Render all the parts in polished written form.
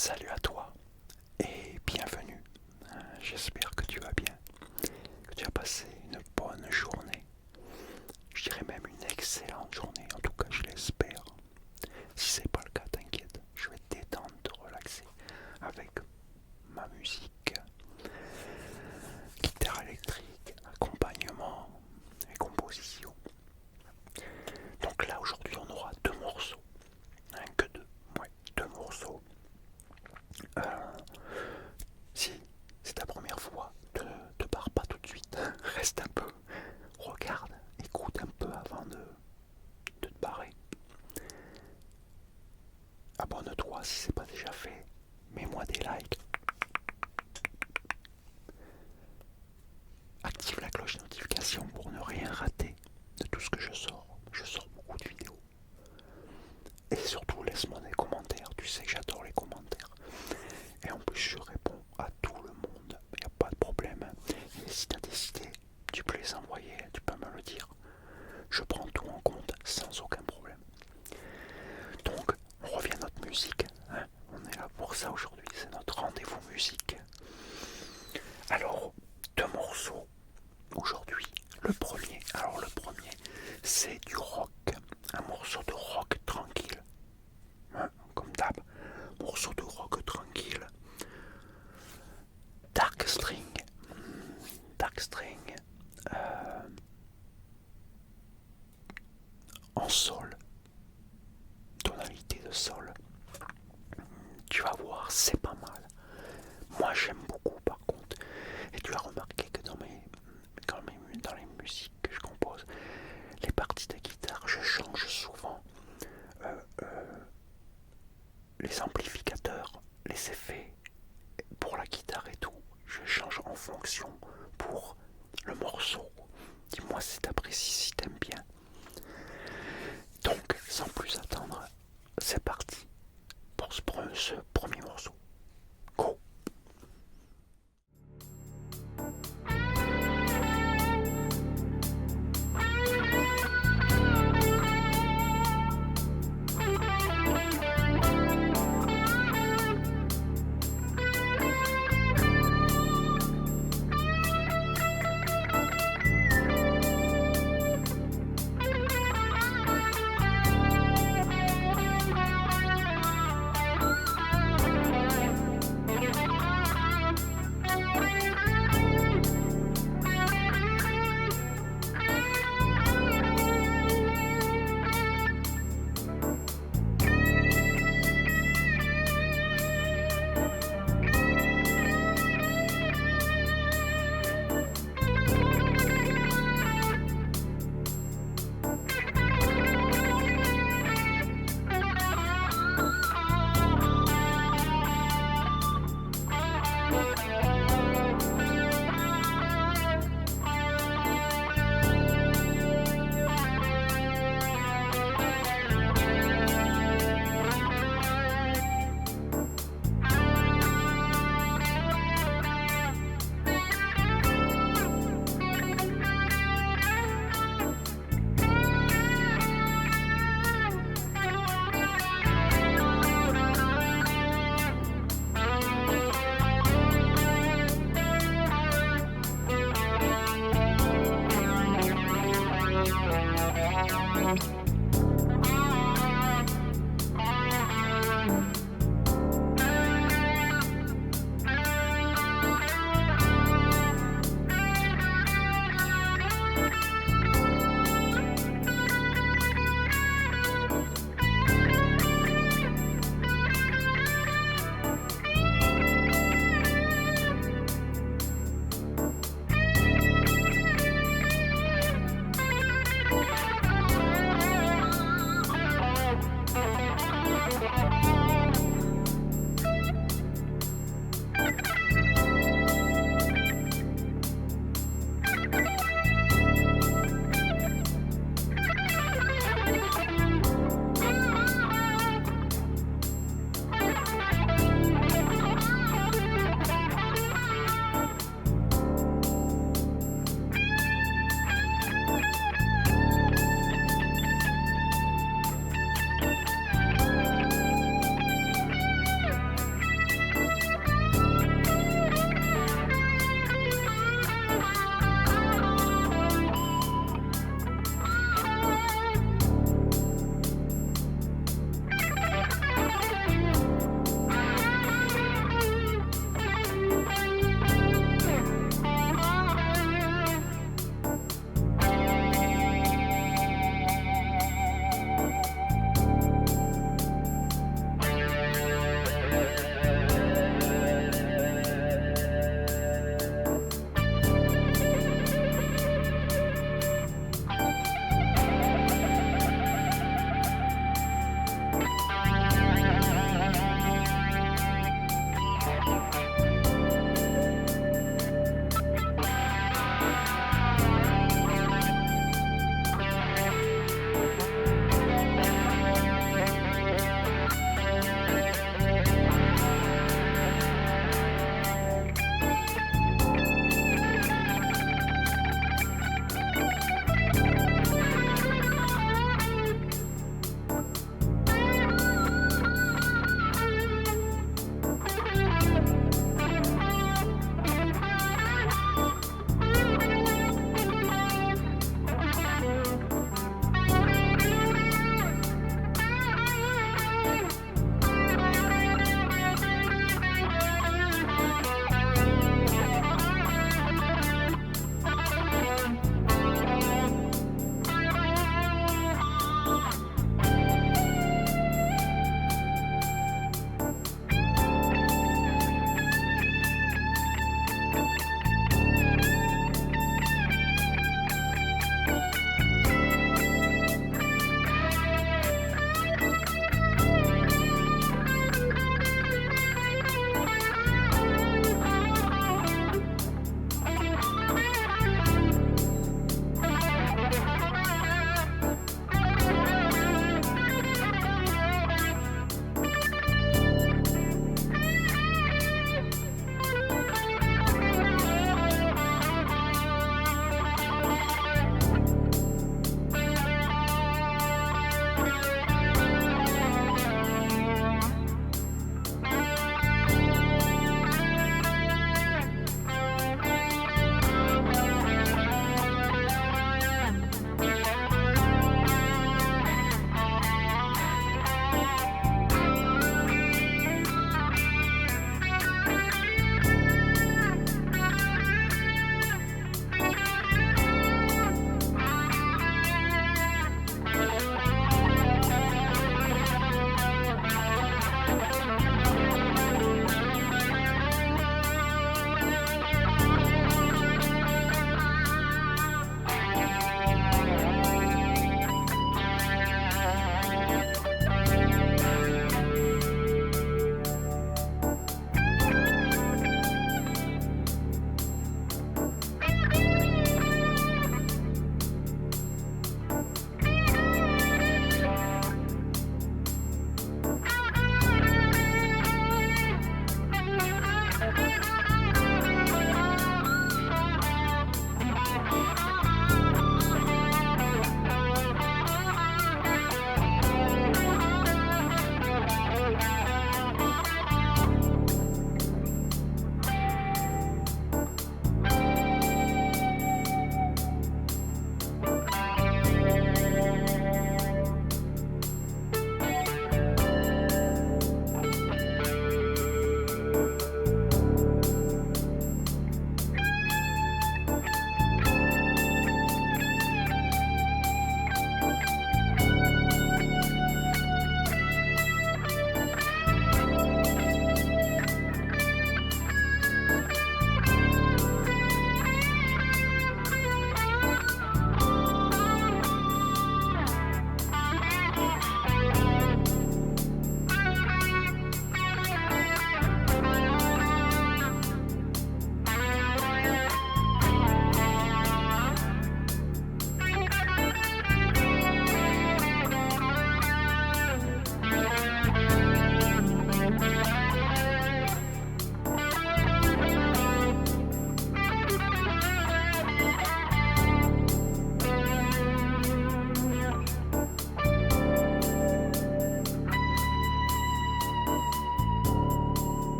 Salut à toi et bienvenue. J'espère que tu vas bien, que tu as passé une bonne journée. Je dirais même une excellente journée, en tout cas je l'espère. Si c'est pas le cas, t'inquiète, je vais te détendre, te relaxer avec ma musique, guitare électrique, accompagnement et composition. Donc là aujourd'hui on aura deux morceaux, que deux, ouais, deux morceaux. Euh, Si c'est ta première fois, te pars pas tout de suite. Reste un peu, regarde, écoute un peu avant de te barrer. Abonne-toi si c'est pas déjà fait. Mets-moi des likes. Active la cloche de notification pour ne rien rater de tout ce que je sors. Je sors beaucoup de vidéos. Et surtout, laisse-moi des commentaires. Tu sais que j'adore les commentaires. Et en plus, je réponds à tout le monde. Il n'y a pas de problème. Et si tu as des idées, tu peux les envoyer, tu peux me le dire. Je prends tout en compte sans aucun problème. Donc, on revient à notre musique. On est là pour ça aujourd'hui. C'est notre rendez-vous musique. Alors, deux morceaux aujourd'hui. Le premier, c'est du rock. Un morceau de rock tranquille. Comme d'hab. Morceau de rock tranquille. Dark String. Dark String. En sol. Tonalité de sol. Tu vas voir, c'est pas mal. Moi j'aime beaucoup par contre. Et tu as remarqué que dans les musiques que je compose, les parties de guitare, je change souvent les amplificateurs, les effets pour la guitare et tout. Je change en fonction pour le morceau. Dis-moi si t'apprécies, si t'aimes bien. Donc, sans plus attendre, c'est parti pour ce premier morceau. Go!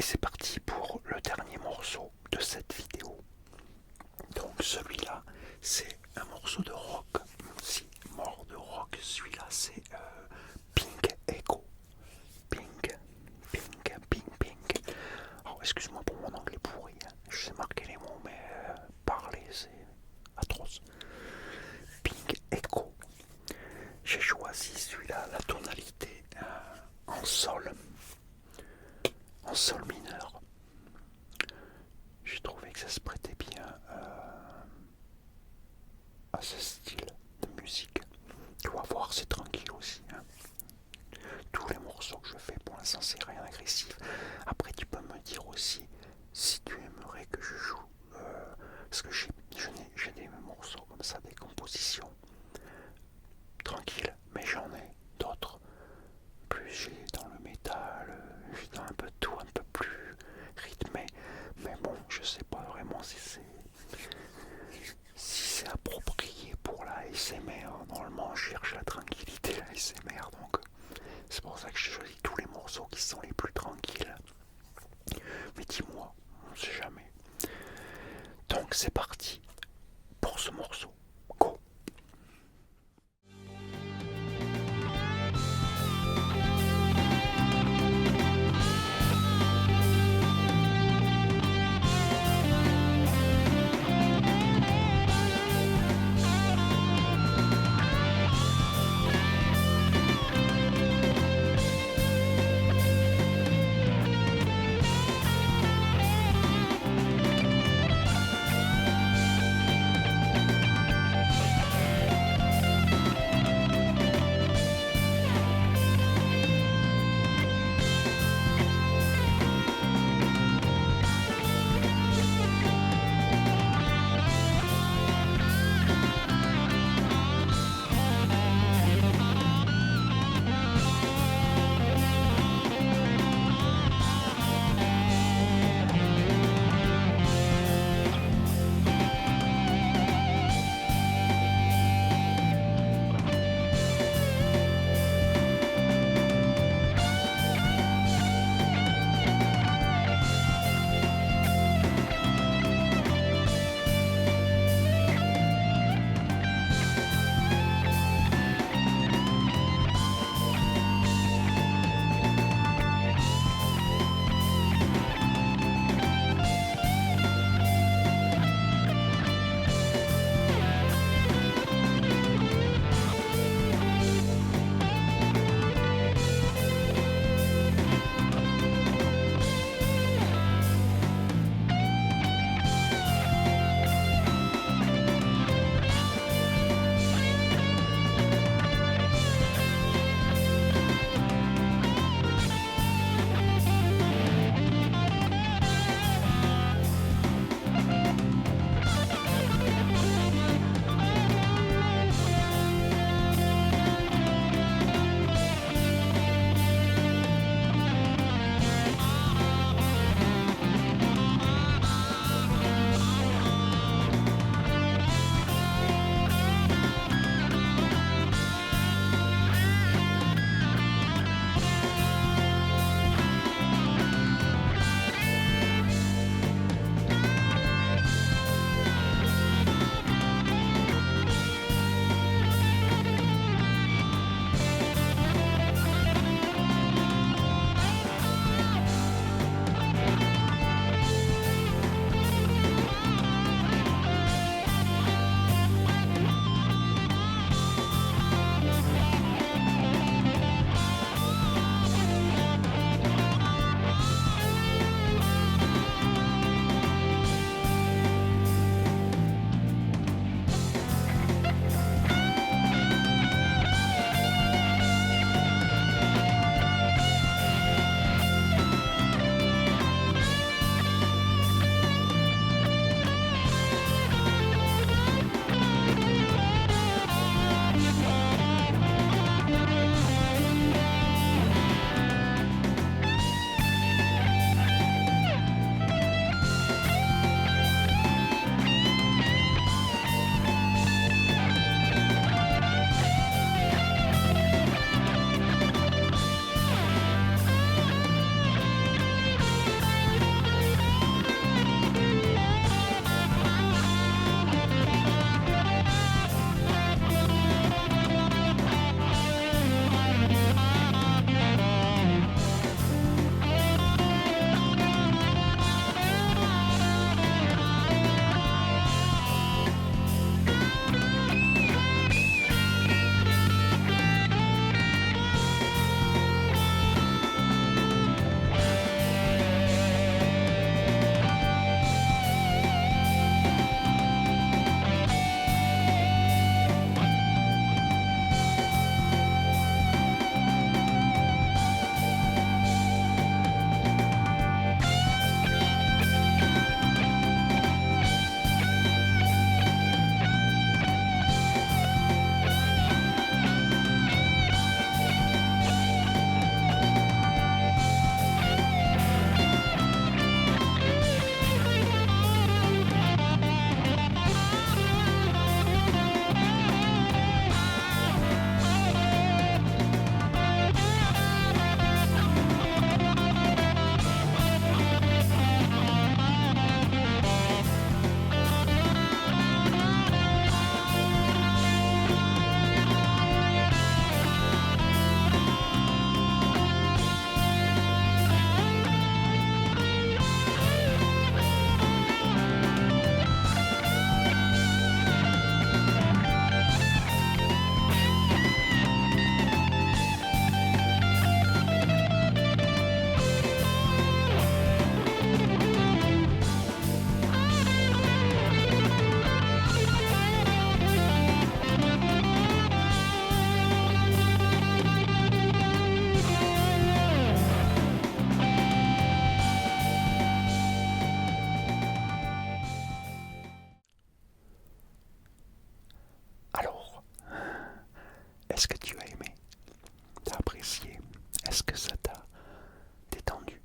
c'est parti pour le dernier morceau de cette vidéo. Donc celui-là, c'est un morceau de rock. Si, mort de rock, celui-là c'est Pink Echo. Pink, Pink, Pink, Pink. Alors excuse-moi pour mon anglais pourri, hein. Je sais marquer les mots, mais parler c'est atroce. Pink Echo. J'ai choisi celui-là, la tonalité en sol mineur. J'ai trouvé que ça se prêtait bien à ce style de musique. Tu vas voir, c'est tranquille aussi. Hein. Tous les morceaux que je fais pour l'instant, c'est rien agressif. Après, tu peux me dire aussi si tu aimerais que je joue. Parce que j'ai des morceaux comme ça, des compositions tranquilles, mais j'en ai d'autres. Plus j'ai dans le métal, j'ai dans un peu de tout, un peu plus rythmé. Mais bon, je sais pas vraiment si c'est approprié pour la ASMR. Normalement, je cherche la tranquillité, la ASMR, donc c'est pour ça que j'ai choisi tous les morceaux qui sont les plus tranquilles. Mais dis-moi, on ne sait jamais. Donc c'est parti pour ce morceau. Go! Est-ce que tu as aimé? T'as apprécié? Est-ce que ça t'a détendu?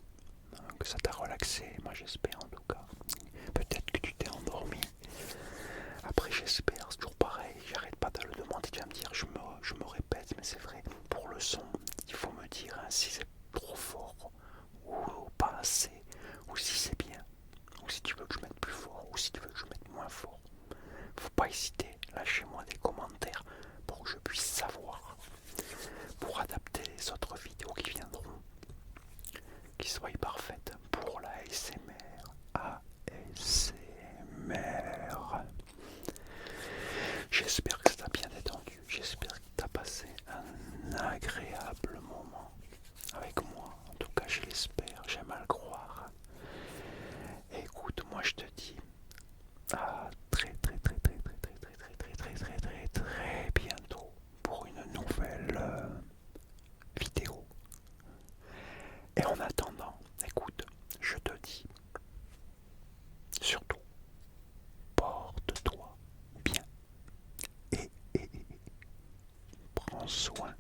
Que ça t'a relaxé? Moi j'espère en tout cas. Peut-être que tu t'es endormi. Après j'espère, c'est toujours pareil, j'arrête pas de le demander, tu vas me dire, je me répète, mais c'est vrai, pour le son, il faut me dire hein, si c'est trop fort ou pas assez, ou si c'est bien, ou si tu veux que je mette plus fort, ou si tu veux que je mette moins fort. Faut pas hésiter, lâchez-moi des commentaires pour que je puisse savoir, pour adapter les autres vidéos qui viendront, qui soient parfaites pour la ASMR. ASMR. J'espère que ça t'a bien détendu, j'espère que tu as passé un agréable moment avec moi. En tout cas, je l'espère, j'aime à le croire. Écoute, moi je te dis à très bientôt pour une nouvelle vidéo. Et en attendant, écoute, je te dis surtout, porte-toi bien et prends soin